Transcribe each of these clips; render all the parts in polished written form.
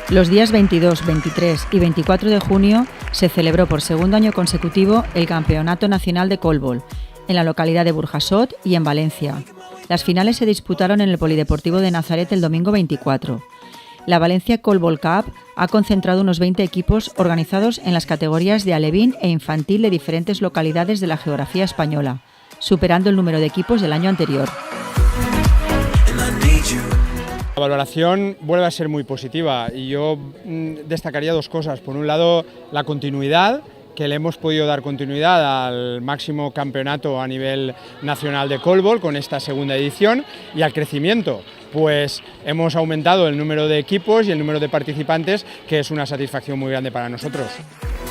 Los días 22, 23 y 24 de junio se celebró por segundo año consecutivo el Campeonato Nacional de Colbol, en la localidad de Burjasot y en Valencia. Las finales se disputaron en el Polideportivo de Nazaret el domingo 24. La Valencia Colbol Cup ha concentrado unos 20 equipos organizados en las categorías de alevín e infantil de diferentes localidades de la geografía española, superando el número de equipos del año anterior. La valoración vuelve a ser muy positiva y yo destacaría dos cosas. Por un lado, la continuidad, que le hemos podido dar continuidad al máximo campeonato a nivel nacional de Colbol con esta segunda edición, y al crecimiento, pues hemos aumentado el número de equipos y el número de participantes, que es una satisfacción muy grande para nosotros.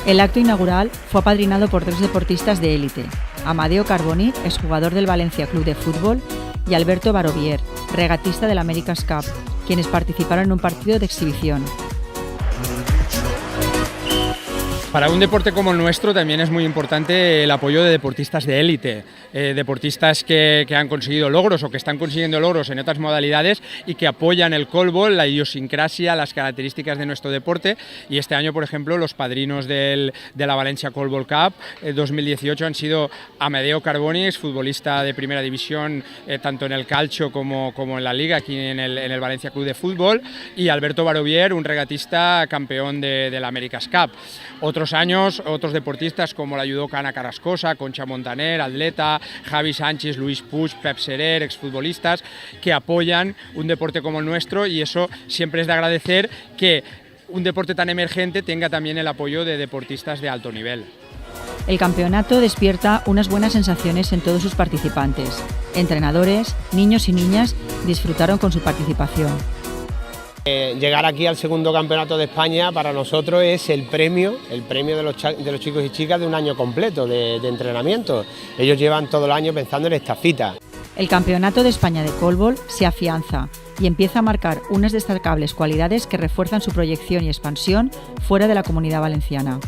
El acto inaugural fue apadrinado por 3 deportistas de élite: Amadeo Carboni, exjugador del Valencia Club de Fútbol, y Alberto Barovier, regatista del America's Cup, quienes participaron en un partido de exhibición. Para un deporte como el nuestro también es muy importante el apoyo de deportistas de élite, deportistas que han conseguido logros o que están consiguiendo logros en otras modalidades y que apoyan el colbol, la idiosincrasia, las características de nuestro deporte. Y este año, por ejemplo, los padrinos de la Valencia Colbol Cup 2018 han sido Amadeo Carboni, exfutbolista de primera división tanto en el calcio como en la liga aquí en el Valencia Club de Fútbol, y Alberto Barovier, un regatista campeón de la America's Cup. Otros años, otros deportistas como la judoka Ana Carrascosa, Concha Montaner, atleta, Javi Sánchez, Luis Puig, Pep Serer, exfutbolistas, que apoyan un deporte como el nuestro, y eso siempre es de agradecer, que un deporte tan emergente tenga también el apoyo de deportistas de alto nivel. El campeonato despierta unas buenas sensaciones en todos sus participantes. Entrenadores, niños y niñas disfrutaron con su participación. Llegar aquí al segundo campeonato de España para nosotros es el premio de los chicos y chicas de un año completo de entrenamiento. Ellos llevan todo el año pensando en esta cita. El Campeonato de España de Colbol se afianza y empieza a marcar unas destacables cualidades que refuerzan su proyección y expansión fuera de la Comunidad Valenciana.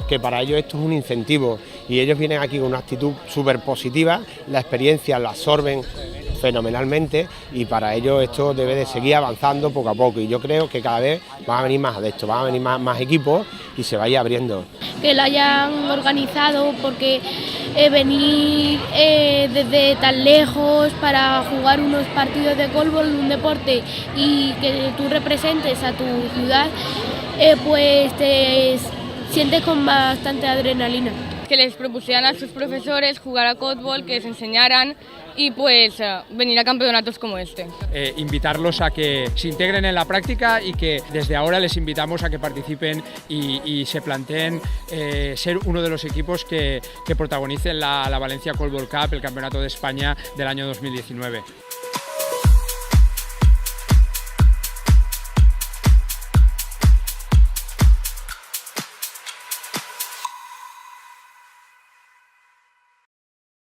Que para ellos esto es un incentivo y ellos vienen aquí con una actitud súper positiva, la experiencia la absorben fenomenalmente, y para ello esto debe de seguir avanzando poco a poco, y yo creo que cada vez van a venir más de esto, van a venir más equipos y se vaya abriendo. Que lo hayan organizado, porque venir desde tan lejos para jugar unos partidos de colbol, un deporte, y que tú representes a tu ciudad, pues te sientes con bastante adrenalina. Que les propusieran a sus profesores jugar a colbol, que les enseñaran, y pues venir a campeonatos como este. Invitarlos a que se integren en la práctica, y que desde ahora les invitamos a que participen y se planteen ser uno de los equipos que protagonicen la Valencia Colbol Cup, el Campeonato de España del año 2019.